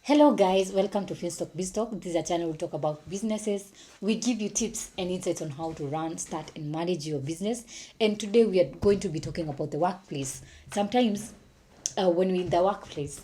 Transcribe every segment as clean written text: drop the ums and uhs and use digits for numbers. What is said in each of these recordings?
Hello guys, welcome to Finstock Biztalk. This is a channel we talk about businesses. We give you tips and insights on how to run, start and manage your business. And today we are going to be talking about the workplace. Sometimes when we're in the workplace,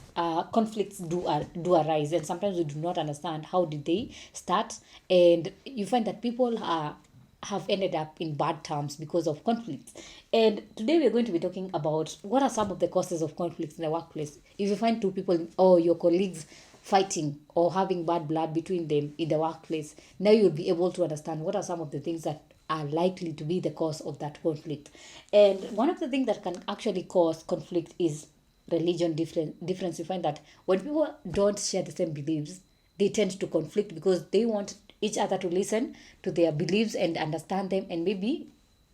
conflicts do arise, and sometimes we do not understand how did they start. And you find that people are have ended up in bad terms because of conflicts. And today we are going to be talking about what are some of the causes of conflicts in the workplace. If you find two people or your colleagues fighting or having bad blood between them in the workplace, now you'll be able to understand what are some of the things that are likely to be the cause of that conflict. And one of the things that can actually cause conflict is religion difference. You find that when people don't share the same beliefs, they tend to conflict because they want each other to listen to their beliefs and understand them, and maybe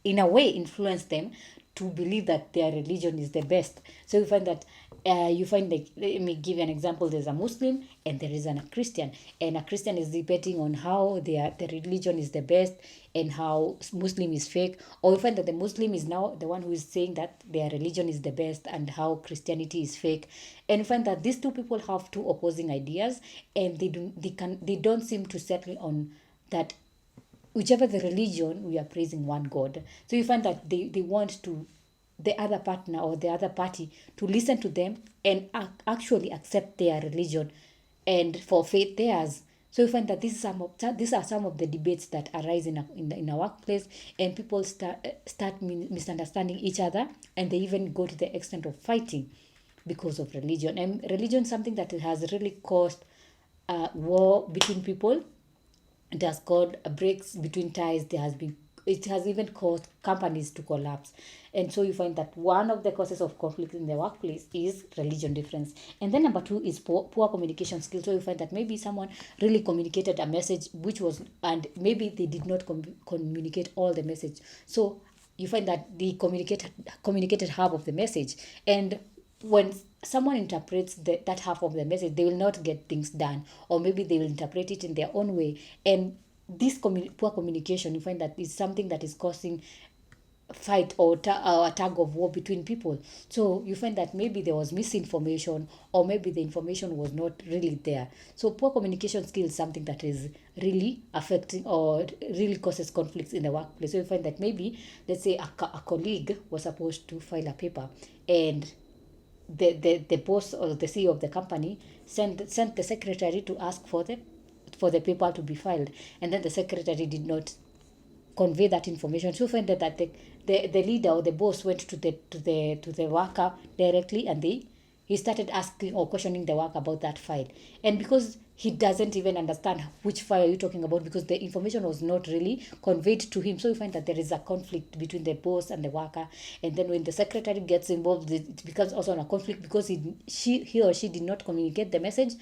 in a way influence them to believe that their religion is the best. So you find like, let me give you an example. There's a Muslim and there is a Christian, and a Christian is debating on how their religion is the best and how Muslim is fake. Or you find that the Muslim is now the one who is saying that their religion is the best and how Christianity is fake. And you find that these two people have two opposing ideas, and they don't seem to settle on that whichever the religion, we are praising one God. So you find that they want to the other partner or the other party to listen to them and actually accept their religion and forfeit theirs. So you find that these are some of the debates that arise in a workplace, and people start misunderstanding each other, and they even go to the extent of fighting because of religion. And religion is something that has really caused war between people. It has caused breaks between ties. It has even caused companies to collapse. And so you find that one of the causes of conflict in the workplace is religion difference. And then number two is poor communication skills. So you find that maybe someone really communicated a message and maybe they did not communicate all the message. So you find that they communicated half of the message, and when someone interprets that half of the message, they will not get things done, or maybe they will interpret it in their own way. And this poor communication, you find that is something that is causing fight or a tug of war between people. So you find that maybe there was misinformation, or maybe the information was not really there. So poor communication skills is something that is really affecting or really causes conflicts in the workplace. So you find that maybe, let's say, a colleague was supposed to file a paper, and the boss or the CEO of the company sent the secretary to ask for the paper to be filed, and then the secretary did not convey that information. So find that the leader or the boss went to the worker directly, and he started asking or questioning the worker about that file. And because he doesn't even understand which file you're talking about, because the information was not really conveyed to him, so you find that there is a conflict between the boss and the worker. And then when the secretary gets involved, it becomes also a conflict because he or she did not communicate the message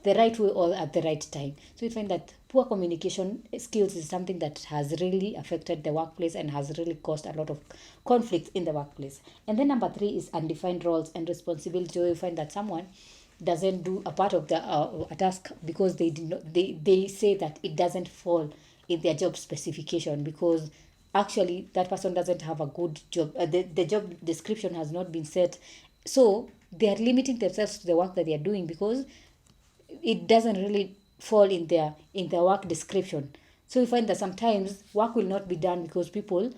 the right way or at the right time. So you find that poor communication skills is something that has really affected the workplace and has really caused a lot of conflicts in the workplace. And then number three is undefined roles and responsibility. So you find that someone doesn't do a part of a task because they say that it doesn't fall in their job specification, because actually that person doesn't have a good job. The job description has not been set, so they are limiting themselves to the work that they are doing because it doesn't really fall in their work description. So you find that sometimes work will not be done because people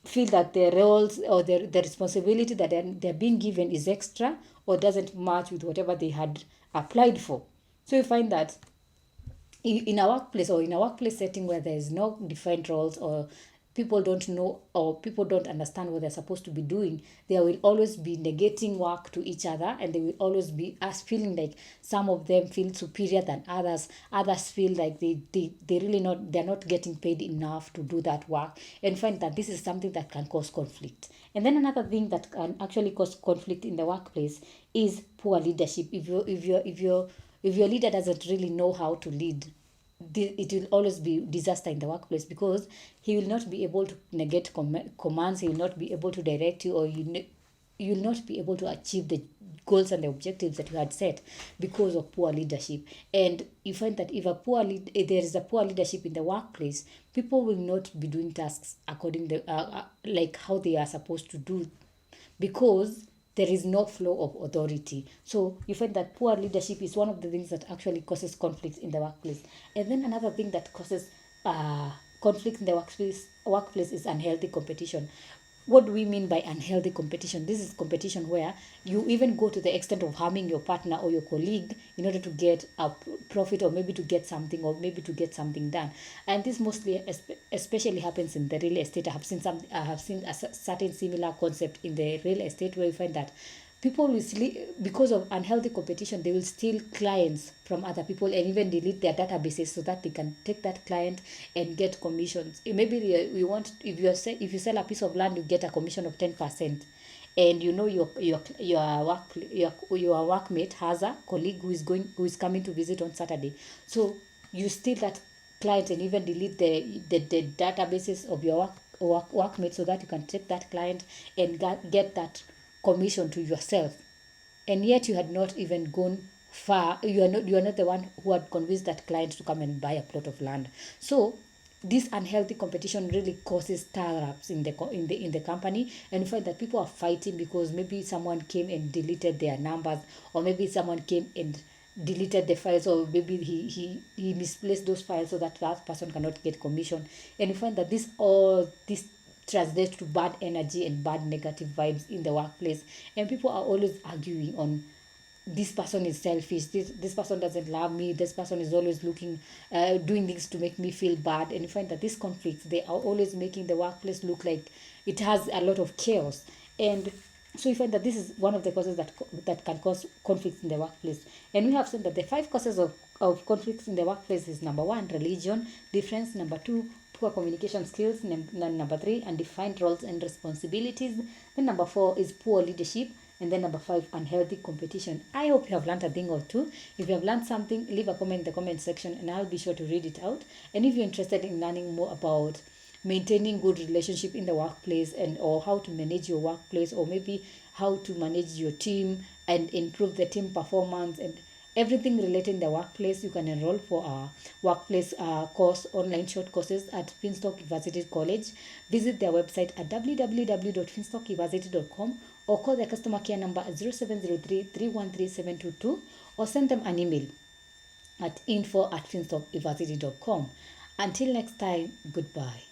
feel that their roles or the responsibility that they're being given is extra or doesn't match with whatever they had applied for. So you find that in a workplace or in a workplace setting where there is no defined roles, or people don't know or people don't understand what they're supposed to be doing, there will always be negating work to each other, and they will always be us feeling like some of them feel superior than others feel like they really they're not getting paid enough to do that work, and find that this is something that can cause conflict. And then another thing that can actually cause conflict in the workplace is poor leadership. If your leader doesn't really know how to lead, it will always be disaster in the workplace, because he will not be able to negate commands. He will not be able to direct you, or you will not be able to achieve the goals and the objectives that you had set because of poor leadership. And you find that if there is a poor leadership in the workplace, people will not be doing tasks according to like how they are supposed to do, because there is no flow of authority. So you find that poor leadership is one of the things that actually causes conflict in the workplace. And then another thing that causes conflict in the workplace is unhealthy competition. What do we mean by unhealthy competition? This is competition where you even go to the extent of harming your partner or your colleague in order to get a profit, or maybe to get something, or maybe to get something done. And this mostly especially happens in the real estate. I have seen a certain similar concept in the real estate, where you find that people will because of unhealthy competition, they will steal clients from other people and even delete their databases so that they can take that client and get commissions. Maybe you want, if you sell a piece of land, you get a commission of 10%. And you know your workmate has a colleague who is coming to visit on Saturday. So you steal that client and even delete the databases of your workmate so that you can take that client and get that commission to yourself. And yet you had not even gone far. You are not the one who had convinced that client to come and buy a plot of land. So this unhealthy competition really causes stir-ups in the company, and you find that people are fighting because maybe someone came and deleted their numbers, or maybe someone came and deleted the files, or maybe he misplaced those files so that person cannot get commission. And you find that this translates to bad energy and bad negative vibes in the workplace, and people are always arguing on, this person is selfish, this person doesn't love me, this person is always looking doing things to make me feel bad. And you find that these conflicts, they are always making the workplace look like it has a lot of chaos. And so you find that this is one of the causes that can cause conflicts in the workplace. And we have said that the 5 causes of conflicts in the workplace is: number 1, religion difference; number 2, poor communication skills; number 3, undefined roles and responsibilities; then number 4 is poor leadership; and then number 5, unhealthy competition. I hope you have learned a thing or two. If you have learned something, leave a comment in the comment section and I'll be sure to read it out. And if you're interested in learning more about maintaining good relationship in the workplace, and or how to manage your workplace, or maybe how to manage your team and improve the team performance and everything related in the workplace, you can enroll for our workplace course, online short courses at Finstock University College. Visit their website at www.finstockuniversity.com, or call their customer care number at 0703 313 722, or send them an email at info@finstockuniversity.com. Until next time, goodbye.